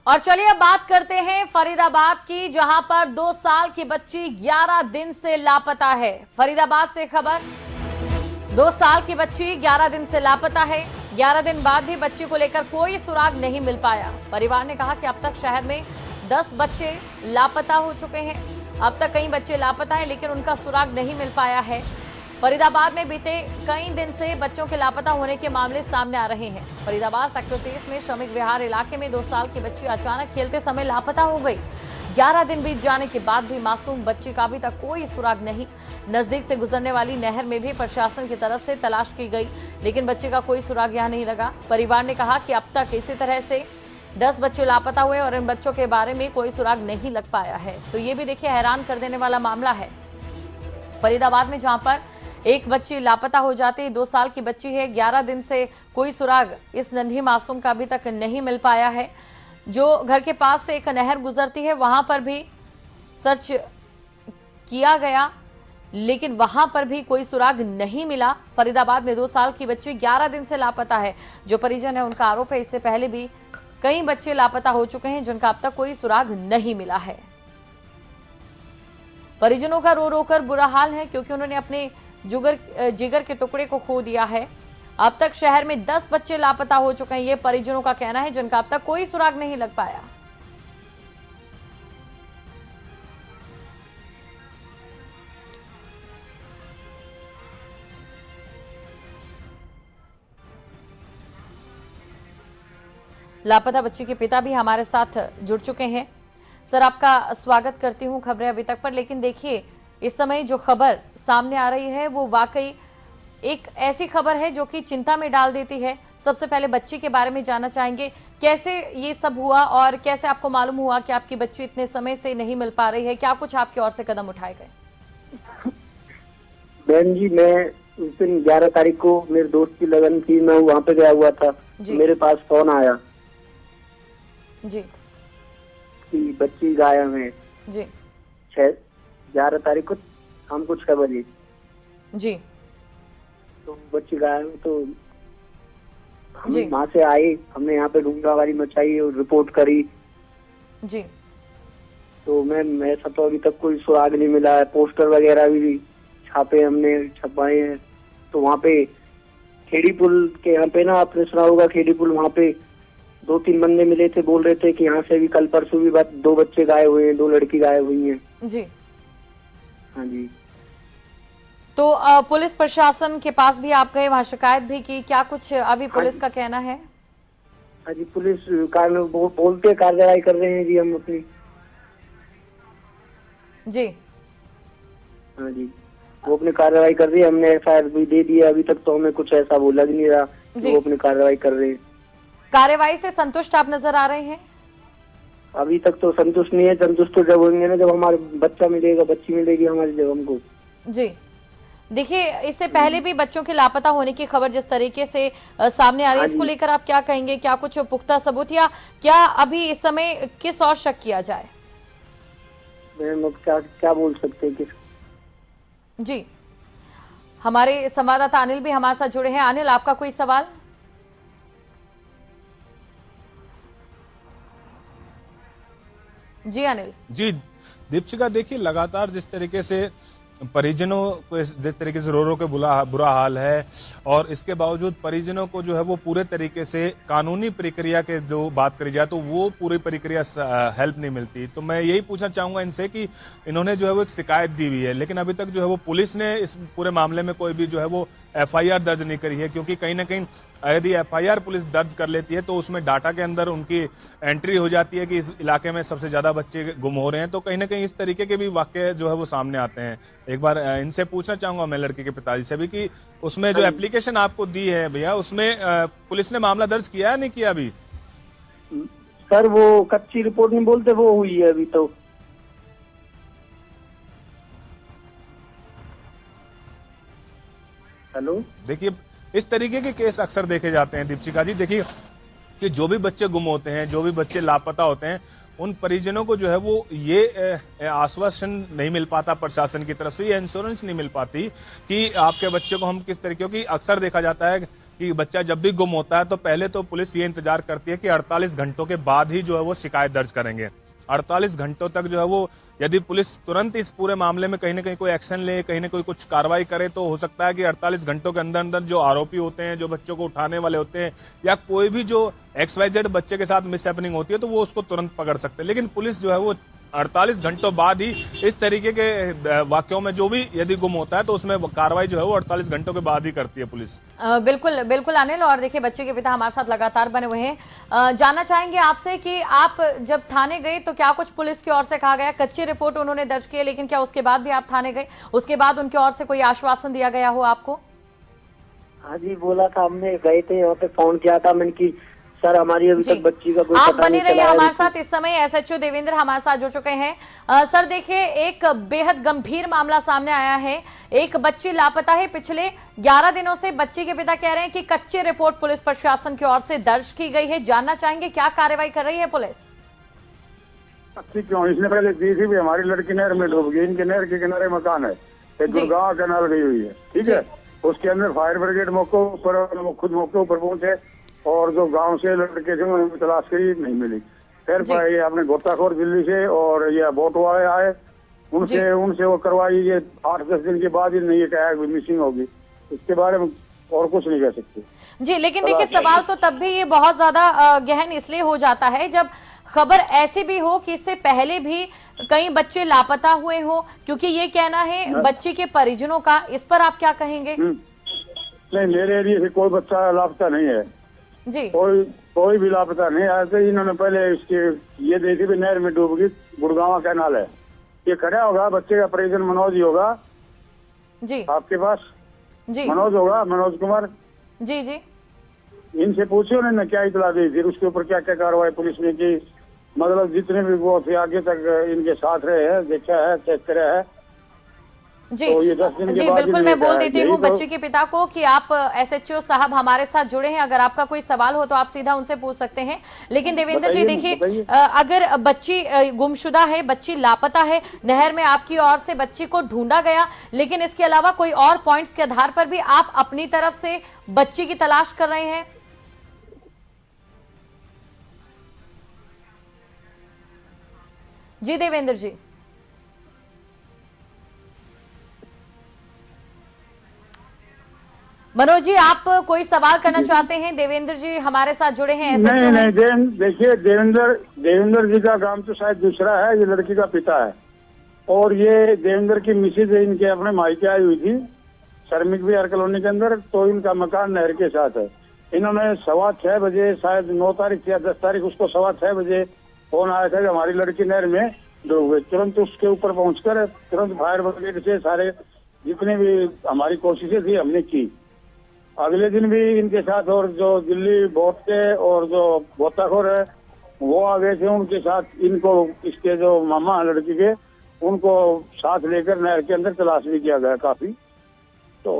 और चलिए अब बात करते हैं फरीदाबाद की, जहां पर 2 साल की बच्ची 11 दिन से लापता है। फरीदाबाद से खबर, 2 साल की बच्ची 11 दिन से लापता है। 11 दिन बाद भी बच्ची को लेकर कोई सुराग नहीं मिल पाया। परिवार ने कहा कि अब तक शहर में 10 बच्चे लापता हो चुके हैं। अब तक कई बच्चे लापता हैं, लेकिन उनका सुराग नहीं मिल पाया है। फरीदाबाद में बीते कई दिन से बच्चों के लापता होने के मामले सामने आ रहे हैं। फरीदाबाद सेक्टर 23 में श्रमिक विहार इलाके में 2 साल की बच्ची अचानक खेलते समय लापता हो गई। 11 दिन बीत जाने के बाद भी मासूम बच्ची का अभी तक कोई सुराग नहीं। नजदीक से गुजरने वाली नहर में भी प्रशासन की तरफ से तलाश की गई, लेकिन बच्चे का कोई सुराग यहाँ नहीं लगा। परिवार ने कहा कि अब तक इसी तरह से 10 बच्चे लापता हुए और इन बच्चों के बारे में कोई सुराग नहीं लग पाया है। तो ये भी देखिए हैरान कर देने वाला मामला है। फरीदाबाद में जहां पर एक बच्ची लापता हो जाती है, 2 साल की बच्ची है, 11 दिन से कोई सुराग इस नन्ही मासूम का अभी तक नहीं मिल पाया है। जो घर के पास से एक नहर गुजरती है, वहां पर भी सर्च किया गया, लेकिन वहां पर भी कोई सुराग नहीं मिला। फरीदाबाद में 2 साल की बच्ची 11 दिन से लापता है। जो परिजन है उनका आरोप है इससे पहले भी कई बच्चे लापता हो चुके हैं, जिनका अब तक कोई सुराग नहीं मिला है। परिजनों का रो रो कर बुरा हाल है, क्योंकि उन्होंने अपने जिगर के टुकड़े को खो दिया है। अब तक शहर में 10 बच्चे लापता हो चुके हैं, ये परिजनों का कहना है, जिनका अब तक कोई सुराग नहीं लग पाया। लापता बच्ची के पिता भी हमारे साथ जुड़ चुके हैं। सर, आपका स्वागत करती हूं खबरें अभी तक पर, लेकिन देखिए इस समय जो खबर सामने आ रही है वो वाकई एक ऐसी खबर है जो कि चिंता में डाल देती है। सबसे पहले बच्ची के बारे में जानना चाहेंगे, कैसे ये सब हुआ और कैसे आपको मालूम हुआ कि आपकी बच्ची इतने समय से नहीं मिल पा रही है? क्या कुछ आपकी ओर से कदम उठाए गए? बहन जी, मैं उस दिन 11 तारीख को मेरे दोस्त की लगन थी, मैं वहाँ पे गया हुआ था। मेरे पास फोन आया जी कि बच्ची गायब है। जी 11 तारीख को शाम को 6 बजे जी। तो बच्ची गायब, तो हम वहाँ से आए, हमने यहाँ पे ढूंढावारी मचाई और रिपोर्ट करी जी। तो मैं सब तो अभी तक कोई सुराग नहीं मिला है। पोस्टर वगैरह भी छापे, हमने छपवाए हैं। तो वहाँ पे खेड़ी पुल के यहाँ पे ना, आपने सुना होगा खेड़ी पुल, वहाँ पे 2-3 बंदे मिले थे, बोल रहे थे कि यहाँ से भी कल परसों भी 2 बच्चे गायब हुए हैं, 2 लड़की गायब हुई हैं जी। हाँ जी। तो पुलिस प्रशासन के पास भी आप गए, वहां शिकायत भी की, क्या कुछ अभी पुलिस का कहना है? हाँ जी, पुलिस बोलते कार्रवाई कर रहे हैं जी, हम अपनी। जी हाँ जी, वो अपनी कार्रवाई कर रही है। हमने FIR भी दे दिया, अभी तक तो हमें कुछ ऐसा वो लग नहीं रहा। वो अपनी कार्रवाई कर रहे हैं। कार्रवाई से संतुष्ट आप नजर आ रहे हैं? अभी तक तो संतुष्ट नहीं है। संतुष्ट तो जब होंगे ना, जब हमारा बच्चा मिलेगा, बच्ची मिलेगी हमारी, जब हमको। जी देखिए, इससे पहले भी बच्चों के लापता होने की खबर जिस तरीके से सामने आ रही है, इसको लेकर आप क्या कहेंगे? क्या कुछ पुख्ता सबूत या क्या अभी इस समय किस और शक किया जाए? मैं क्या बोल सकते हैं किस? जी, हमारे संवाददाता अनिल भी हमारे साथ जुड़े हैं। अनिल, आपका कोई सवाल? जी अनिल। जी दीपशिका, देखिए लगातार जिस तरीके से परिजनों को जिस तरीके से रो रो के बुरा हाल है, और इसके बावजूद परिजनों को जो है वो पूरे तरीके से कानूनी प्रक्रिया के जो बात करी जाए तो वो पूरी प्रक्रिया हेल्प नहीं मिलती। तो मैं यही पूछना चाहूंगा इनसे कि इन्होंने जो है वो एक शिकायत दी हुई है, लेकिन अभी तक जो है वो पुलिस ने इस पूरे मामले में कोई भी जो है वो FIR दर्ज नहीं करी है, क्योंकि कहीं ना कहीं यदि FIR पुलिस दर्ज कर लेती है तो उसमें डाटा के अंदर उनकी एंट्री हो जाती है कि इस इलाके में सबसे ज्यादा बच्चे गुम हो रहे हैं। तो कहीं ना कहीं इस तरीके के भी वाकये जो है वो सामने आते हैं। एक बार इनसे पूछना चाहूंगा मैं लड़के के पिताजी से भी कि उसमें जो एप्लीकेशन आपको दी है भैया, उसमें पुलिस ने मामला दर्ज किया है नहीं किया अभी? सर, वो कच्ची रिपोर्ट नहीं बोलते, वो हुई है अभी तो। हेलो, देखिए इस तरीके के केस अक्सर देखे जाते हैं दीपशिका जी। देखिए कि जो भी बच्चे गुम होते हैं, जो भी बच्चे लापता होते हैं, उन परिजनों को जो है वो ये आश्वासन नहीं मिल पाता प्रशासन की तरफ से, ये इंश्योरेंस नहीं मिल पाती कि आपके बच्चे को हम किस तरीके की, अक्सर देखा जाता है कि बच्चा जब भी गुम होता है तो पहले तो पुलिस ये इंतजार करती है कि 48 घंटों के बाद ही जो है वो शिकायत दर्ज करेंगे। 48 घंटों तक जो है वो यदि पुलिस तुरंत इस पूरे मामले में कहीं ना कहीं कोई एक्शन ले, कहीं ना कुछ कार्रवाई करे, तो हो सकता है कि 48 घंटों के अंदर अंदर जो आरोपी होते हैं, जो बच्चों को उठाने वाले होते हैं, या कोई भी जो XYZ बच्चे के साथ मिसहैपनिंग होती है, तो वो उसको तुरंत पकड़ सकते हैं। लेकिन पुलिस जो है वो 48 घंटों बाद ही इस तरीके के वाक्यों में जो भी यदि गुम होता है तो उसमें कार्रवाई जो है वो 48 घंटों के बाद ही करती है पुलिस। बिल्कुल बिल्कुल अनिल, और देखिए बच्चे के पिता हमारे साथ लगातार बने हुए हैं। जानना चाहेंगे आपसे कि आप जब थाने गए तो क्या कुछ पुलिस की ओर से कहा गया? कच्ची रिपोर्ट उन्होंने दर्ज की है, लेकिन क्या उसके बाद भी आप थाने गए, उसके बाद उनकी ओर से कोई आश्वासन दिया गया हो आपको? हाँ जी, बोला था, हमने गए थे यहाँ पे, फोन किया था मैंने कि सर हमारी अभी तक बच्ची का कोई आप पता बने नहीं रहिए चला है। हमारे साथ। इस समय SHO देवेंद्र हमारे साथ जुड़ चुके हैं। सर देखिए, एक बेहद गंभीर मामला सामने आया है। एक बच्ची लापता है। पिछले 11 दिनों से बच्ची के पिता कह रहे हैं कि कच्ची रिपोर्ट पुलिस प्रशासन की ओर से दर्ज की गई है। जानना चाहेंगे क्या कार्रवाई कर रही है पुलिस? अच्छी क्यों, इसने पहले दी थी भी हमारी लड़की नहर में डूब गई। इनके नहर के किनारे मकान है, एक गुड़गांव कैनाल गई हुई है, ठीक है। उसके अंदर फायर ब्रिगेड मौके ऊपर, खुद मौके ऊपर पहुंचे और जो गांव से लड़के थे उन्होंने तलाश करी, नहीं मिली। फिर ये अपने गोताखोर दिल्ली से और ये बोट वाले आए, उनसे वो करवाई। ये 8-10 दिन के बाद ही नहीं कहा मिसिंग होगी। इसके बारे में और कुछ नहीं कह सकते जी। लेकिन देखिए, सवाल तो तब भी ये बहुत ज्यादा गहन इसलिए हो जाता है जब खबर ऐसी भी हो कि इससे पहले भी कई बच्चे लापता हुए हो, क्योंकि ये कहना है बच्ची के परिजनों का। इस पर आप क्या कहेंगे? नहीं, मेरे एरिया से कोई बच्चा लापता नहीं है जी। कोई भी लापता नहीं। ऐसे इन्होंने पहले इसके ये देखी भी नहर में डूब गई, गुड़गांव कैनाल है। ये खड़ा होगा, बच्चे का परिजन मनोज ही होगा जी आपके पास जी। मनोज होगा, मनोज कुमार जी जी। इनसे पूछे उन्होंने क्या इतला दी, फिर उसके ऊपर क्या क्या कार्रवाई पुलिस ने की। मतलब जितने भी वो थे आगे तक इनके साथ रहे हैं, देखा है, चेक करा है जी। तो ये 10 दिन के जी बाद बिल्कुल, ही मैं लेकर बोल आए। देती हूँ बच्ची के पिता को कि आप SHO साहब हमारे साथ जुड़े हैं। अगर आपका कोई सवाल हो तो आप सीधा उनसे पूछ सकते हैं। लेकिन देवेंद्र जी देखिए, अगर बच्ची गुमशुदा है, बच्ची लापता है, नहर में आपकी ओर से बच्ची को ढूंढा गया, लेकिन इसके अलावा कोई और पॉइंट्स के आधार पर भी आप अपनी तरफ से बच्ची की तलाश कर रहे हैं? जी देवेंद्र जी। मनोज जी, आप कोई सवाल करना चाहते हैं? देवेंद्र जी हमारे साथ जुड़े हैं। नहीं, देखिए देवेंद्र जी का काम तो शायद दूसरा है, ये लड़की का पिता है। और ये देवेंद्र की मिसेज इनके अपने मायके आई हुई थी श्रमिक विहार कॉलोनी के अंदर, तो इनका मकान नहर के साथ है। इन्होंने 6:15 बजे, शायद 9 तारीख या 10 तारीख, उसको 6:15 बजे फोन आया था कि हमारी लड़की नहर में डूब गई। तुरंत उसके ऊपर पहुंचकर तुरंत फायर ब्रिगेड से सारे जितने भी हमारी कोशिशें थी हमने की। अगले दिन भी इनके साथ और जो दिल्ली बोर्ड के और जो गोताखोर है वो आ गए थे, उनके साथ इनको, इसके जो मामा लड़की के, उनको साथ लेकर नहर के अंदर तलाश भी किया गया काफी। तो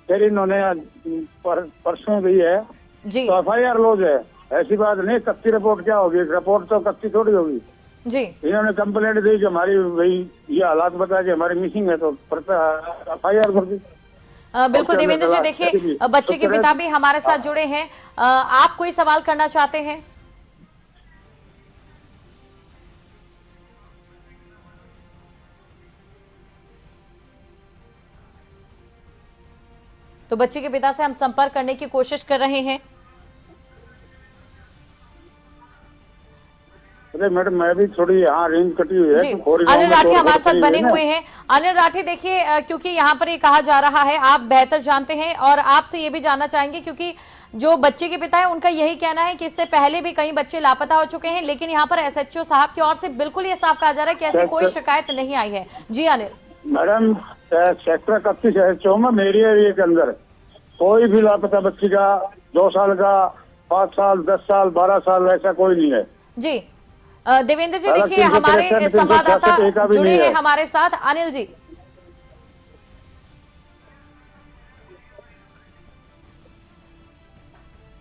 फिर इन्होंने परसों दी है जी। तो FIR लॉज है, ऐसी बात नहीं। कच्ची रिपोर्ट क्या होगी, रिपोर्ट तो कच्ची थोड़ी होगी जी। इन्होंने कंप्लेंट दी कि हमारी भाई ये हालात बता के हमारी मिसिंग है, तो FIR कर दी। बिल्कुल देवेंद्र जी, देखिए बच्चे के पिता भी हमारे साथ जुड़े हैं। आप कोई सवाल करना चाहते हैं? तो बच्चे के पिता से हम संपर्क करने की कोशिश कर रहे हैं। अरे मैडम, मैं भी थोड़ी यहाँ रेंज कटी हुई है जी। तो अनिल राठी हमारे साथ बने हुए हैं। अनिल राठी देखिए, क्योंकि यहाँ पर ये कहा जा रहा है, आप बेहतर जानते हैं, और आपसे ये भी जानना चाहेंगे क्योंकि जो बच्चे के पिता है उनका यही कहना है कि इससे पहले भी कई बच्चे लापता हो चुके हैं, लेकिन यहाँ पर SHO साहब की ओर से बिल्कुल ये साफ कहा जा रहा है कि ऐसी कोई शिकायत नहीं आई है। जी अनिल। मैडम, सेक्टर 31 SHO में मेरी एरिया के अंदर कोई भी लापता बच्ची का 2 साल का, 5 साल, 10 साल, 12 साल ऐसा कोई नहीं है। जी देवेंद्र जी, देखिए हमारे संवाददाता जुड़े हैं हमारे साथ। अनिल जी,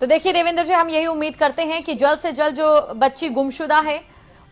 तो देखिए देवेंद्र जी, हम यही उम्मीद करते हैं कि जल्द से जल्द जो बच्ची गुमशुदा है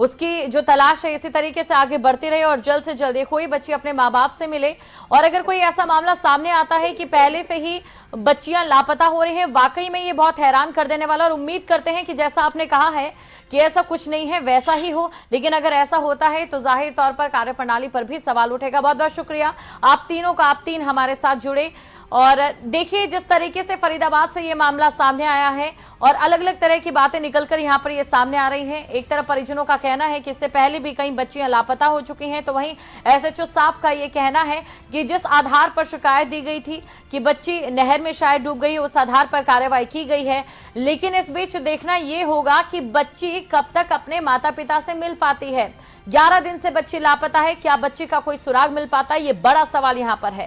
उसकी जो तलाश है इसी तरीके से आगे बढ़ती रहे और जल्द से जल्द कोई बच्ची अपने माँ बाप से मिले। और अगर कोई ऐसा मामला सामने आता है कि पहले से ही बच्चियां लापता हो रही हैं, वाकई में ये बहुत हैरान कर देने वाला, और उम्मीद करते हैं कि जैसा आपने कहा है कि ऐसा कुछ नहीं है वैसा ही हो, लेकिन अगर ऐसा होता है तो जाहिर तौर पर कार्यप्रणाली पर भी सवाल उठेगा। बहुत बहुत शुक्रिया आप तीनों का, आप तीन हमारे साथ जुड़े। और देखिए जिस तरीके से फरीदाबाद से ये मामला सामने आया है और अलग अलग तरह की बातें निकलकर यहाँ पर ये सामने आ रही हैं। एक तरफ परिजनों का कहना है कि इससे पहले भी कई बच्चियां लापता हो चुकी हैं, तो वहीं एसएचओ साहब का ये कहना है कि जिस आधार पर शिकायत दी गई थी कि बच्ची नहर में शायद डूब गई, उस आधार पर कार्रवाई की गई है। लेकिन इस बीच देखना ये होगा कि बच्ची कब तक अपने माता पिता से मिल पाती है। 11 दिन से बच्ची लापता है, क्या बच्ची का कोई सुराग मिल पाता है, ये बड़ा सवाल यहाँ पर है।